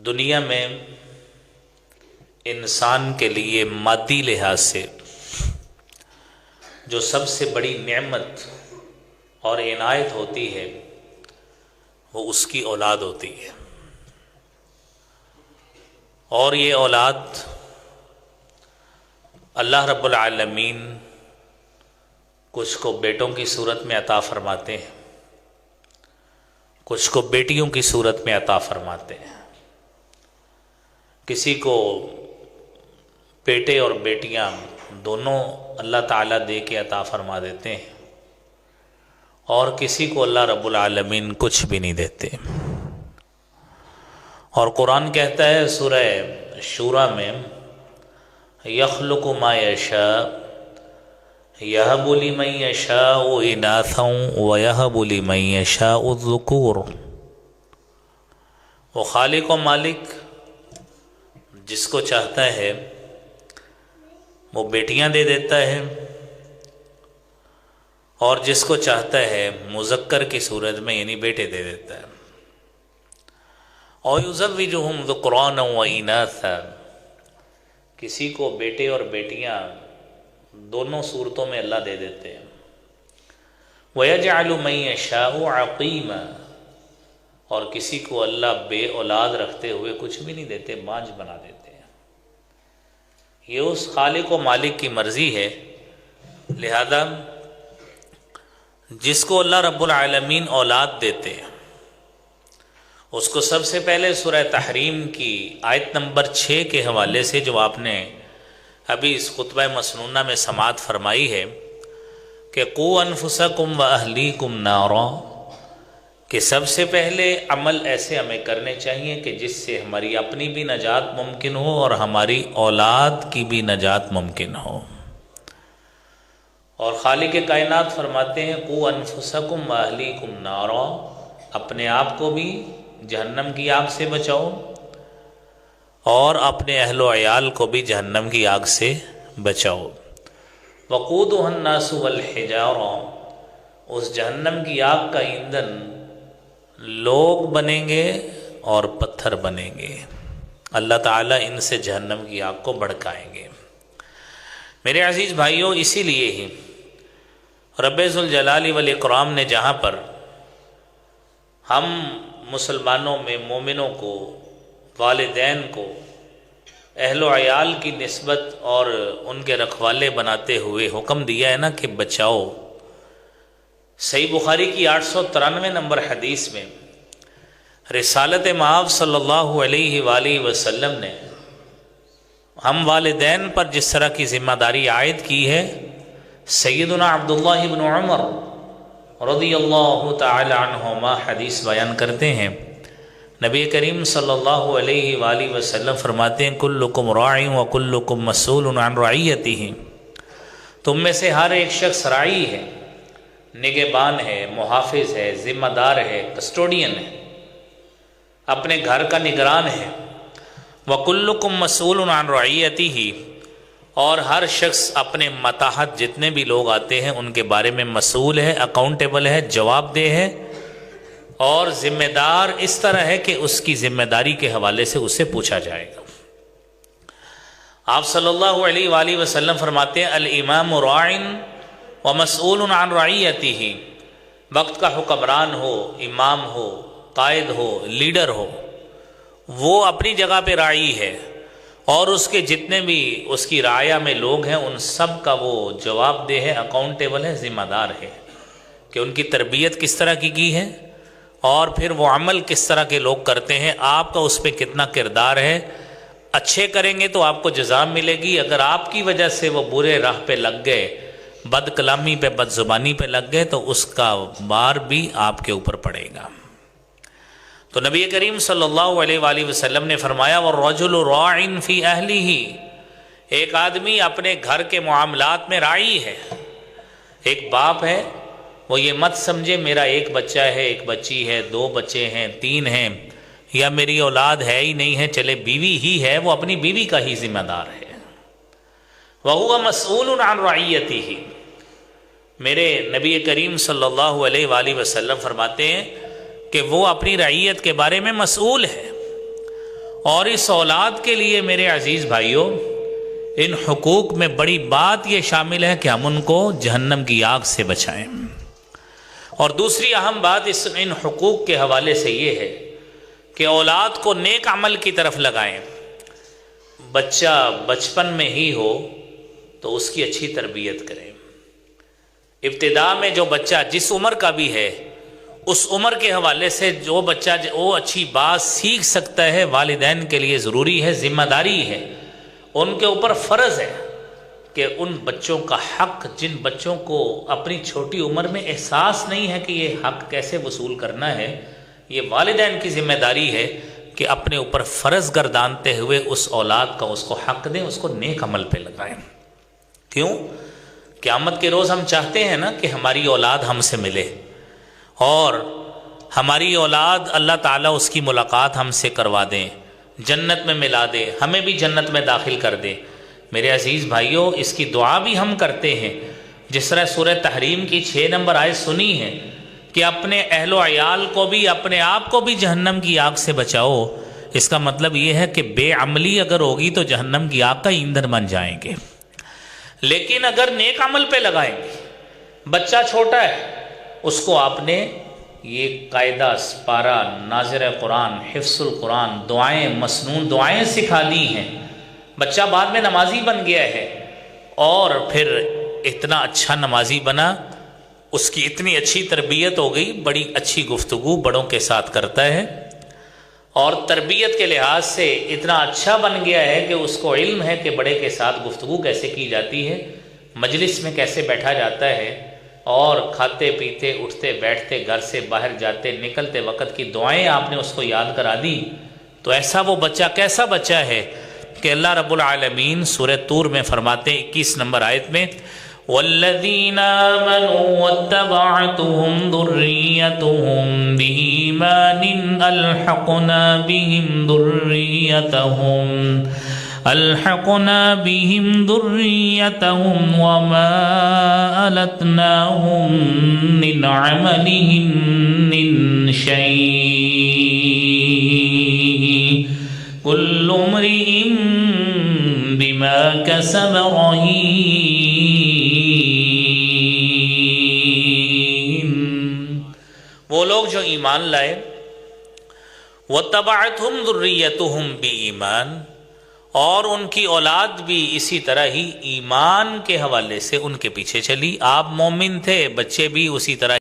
دنیا میں انسان کے لیے مادی لحاظ سے جو سب سے بڑی نعمت اور عنایت ہوتی ہے وہ اس کی اولاد ہوتی ہے، اور یہ اولاد اللہ رب العالمین کچھ کو بیٹوں کی صورت میں عطا فرماتے ہیں، کچھ کو بیٹیوں کی صورت میں عطا فرماتے ہیں، کسی کو بیٹے اور بیٹیاں دونوں اللہ تعالیٰ دے کے عطا فرما دیتے ہیں، اور کسی کو اللہ رب العالمین کچھ بھی نہیں دیتے۔ اور قرآن کہتا ہے سورہ شورى میں یخلق ما یشاء یہب لمن یشاء اناثا ویہب لمن یشاء الذکور۔ وہ خالق و مالک جس کو چاہتا ہے وہ بیٹیاں دے دیتا ہے، اور جس کو چاہتا ہے مذکر کی صورت میں یعنی بیٹے دے دیتا ہے۔ وَيُزَوِّجُهُمْ ذُكْرَانًا وَإِنَاثًا، کسی کو بیٹے اور بیٹیاں دونوں صورتوں میں اللہ دے دیتے ہیں۔ وَيَجْعَلُ مَن يَشَاءُ عَقِيمًا، اور کسی کو اللہ بے اولاد رکھتے ہوئے کچھ بھی نہیں دیتے، بانجھ بنا دیتے ہیں۔ یہ اس خالق و مالک کی مرضی ہے، لہذا جس کو اللہ رب العالمین اولاد دیتے ہیں اس کو سب سے پہلے سورہ تحریم کی آیت نمبر 6 کے حوالے سے جو آپ نے ابھی اس خطبہ مسنونہ میں سماعت فرمائی ہے کہ قُوا أَنفُسَكُمْ وَأَهْلِيكُمْ نَارًا، کہ سب سے پہلے عمل ایسے ہمیں کرنے چاہیے کہ جس سے ہماری اپنی بھی نجات ممکن ہو اور ہماری اولاد کی بھی نجات ممکن ہو۔ اور خالق کائنات فرماتے ہیں قُوا أَنفُسَكُمْ وَأَهْلِيكُمْ نَارًا، اپنے آپ کو بھی جہنم کی آگ سے بچاؤ اور اپنے اہل و عیال کو بھی جہنم کی آگ سے بچاؤ۔ وَقُودُهَا النَّاسُ وَالْحِجَارَةُ، اس جہنم کی آگ کا ایندھن لوگ بنیں گے اور پتھر بنیں گے، اللہ تعالیٰ ان سے جہنم کی آگ کو بھڑکائیں گے۔ میرے عزیز بھائیوں، اسی لیے ہی رب ذوالجلال والاکرام نے جہاں پر ہم مسلمانوں میں مومنوں کو، والدین کو اہل و عیال کی نسبت اور ان کے رکھوالے بناتے ہوئے حکم دیا ہے نا کہ بچاؤ۔ صحیح بخاری کی 893 نمبر حدیث میں رسالت مآب صلی اللہ علیہ وآلہ وسلم نے ہم والدین پر جس طرح کی ذمہ داری عائد کی ہے، سیدنا عبداللہ بن عمر رضی اللہ تعالی عنہما حدیث بیان کرتے ہیں، نبی کریم صلی اللہ علیہ وآلہ وسلم فرماتے ہیں کلکم راع وکلکم مسئول عن رعیتہ، تم میں سے ہر ایک شخص راعی ہے، نگہبان ہے، محافظ ہے، ذمہ دار ہے، کسٹوڈین ہے، اپنے گھر کا نگران ہے۔ وَكُلُّكُمْ مَسْئُولٌ عَنْ رَعِيَّتِهِ، اور ہر شخص اپنے متحت جتنے بھی لوگ آتے ہیں ان کے بارے میں مسئول ہے، اکاؤنٹیبل ہے، جواب دہ ہے، اور ذمہ دار اس طرح ہے کہ اس کی ذمہ داری کے حوالے سے اسے پوچھا جائے گا۔ آپ صلی اللہ علیہ وآلہ وسلم فرماتے ہیں الامام راع ومسئول عن رعیتہ، وقت کا حکمران ہو، امام ہو، قائد ہو، لیڈر ہو، وہ اپنی جگہ پہ راعی ہے، اور اس کے جتنے بھی اس کی رعایا میں لوگ ہیں ان سب کا وہ جواب دہ ہے، اکاؤنٹیبل ہے، ذمہ دار ہے کہ ان کی تربیت کس طرح کی ہے، اور پھر وہ عمل کس طرح کے لوگ کرتے ہیں، آپ کا اس پہ کتنا کردار ہے۔ اچھے کریں گے تو آپ کو جزا ملے گی، اگر آپ کی وجہ سے وہ برے راہ پہ لگ گئے، بد کلامی پہ، بد زبانی پہ لگ گئے، تو اس کا بار بھی آپ کے اوپر پڑے گا۔ تو نبی کریم صلی اللہ علیہ وآلہ وسلم نے فرمایا وَالرَّجُلُ رَاعٍ فِي أَهْلِهِ، ایک آدمی اپنے گھر کے معاملات میں راعی ہے۔ ایک باپ ہے، وہ یہ مت سمجھے میرا ایک بچہ ہے، ایک بچی ہے، 2 بچے ہیں، 3 ہیں، یا میری اولاد ہے ہی نہیں ہے، چلے بیوی ہی ہے، وہ اپنی بیوی کا ہی ذمہ دار ہے۔ وَهُوَ مَسْئُولٌ عَنْ رَعِيَّتِهِ، میرے نبی کریم صلی اللہ علیہ وآلہ وسلم فرماتے ہیں کہ وہ اپنی رعیت کے بارے میں مسئول ہے، اور اس اولاد کے لیے میرے عزیز بھائیوں ان حقوق میں بڑی بات یہ شامل ہے کہ ہم ان کو جہنم کی آگ سے بچائیں۔ اور دوسری اہم بات ان حقوق کے حوالے سے یہ ہے کہ اولاد کو نیک عمل کی طرف لگائیں۔ بچہ بچپن میں ہی ہو تو اس کی اچھی تربیت کریں۔ ابتدا میں جو بچہ جس عمر کا بھی ہے اس عمر کے حوالے سے جو بچہ وہ اچھی بات سیکھ سکتا ہے، والدین کے لیے ضروری ہے، ذمہ داری ہے، ان کے اوپر فرض ہے کہ ان بچوں کا حق، جن بچوں کو اپنی چھوٹی عمر میں احساس نہیں ہے کہ یہ حق کیسے وصول کرنا ہے، یہ والدین کی ذمہ داری ہے کہ اپنے اوپر فرض گردانتے ہوئے اس اولاد کا اس کو حق دیں، اس کو نیک عمل پہ لگائیں۔ کیوں؟ قیامت کے روز ہم چاہتے ہیں نا کہ ہماری اولاد ہم سے ملے اور ہماری اولاد اللہ تعالیٰ اس کی ملاقات ہم سے کروا دیں، جنت میں ملا دے، ہمیں بھی جنت میں داخل کر دے۔ میرے عزیز بھائیوں، اس کی دعا بھی ہم کرتے ہیں، جس طرح سورہ تحریم کی 6 نمبر آیت سنی ہے کہ اپنے اہل و عیال کو بھی، اپنے آپ کو بھی جہنم کی آگ سے بچاؤ۔ اس کا مطلب یہ ہے کہ بے عملی اگر ہوگی تو جہنم کی آگ کا ایندھن بن جائیں گے، لیکن اگر نیک عمل پہ لگائیں گے، بچہ چھوٹا ہے اس کو آپ نے یہ قاعدہ، پارہ، ناظر قرآن، حفظ القرآن، دعائیں، مسنون دعائیں سکھا دی ہیں، بچہ بعد میں نمازی بن گیا ہے اور پھر اتنا اچھا نمازی بنا، اس کی اتنی اچھی تربیت ہو گئی، بڑی اچھی گفتگو بڑوں کے ساتھ کرتا ہے اور تربیت کے لحاظ سے اتنا اچھا بن گیا ہے کہ اس کو علم ہے کہ بڑے کے ساتھ گفتگو کیسے کی جاتی ہے، مجلس میں کیسے بیٹھا جاتا ہے، اور کھاتے پیتے اٹھتے بیٹھتے گھر سے باہر جاتے نکلتے وقت کی دعائیں آپ نے اس کو یاد کرا دی، تو ایسا وہ بچہ کیسا بچہ ہے کہ اللہ رب العالمین سورہ طور میں فرماتے ہیں 21 نمبر آیت میں وَالَّذِينَ آمَنُوا وَاتَّبَعْتُهُمْ ذُرِّيَّتُهُمْ بِإِيمَانٍ أَلْحَقْنَا بِهِمْ ذُرِّيَّتَهُمْ وَمَا أَلَتْنَاهُمْ مِنْ عَمَلِهِمْ مِنْ شَيْءٍ كُلُّ امْرِئٍ بِمَا كَسَبَ رَهِينٌ۔ وہ لوگ جو ایمان لائے، وَاتَّبَعَتْهُمْ ذُرِّيَّتُهُمْ بِإِيمَانٍ، اور ان کی اولاد بھی اسی طرح ہی ایمان کے حوالے سے ان کے پیچھے چلی۔ آپ مومن تھے، بچے بھی اسی طرح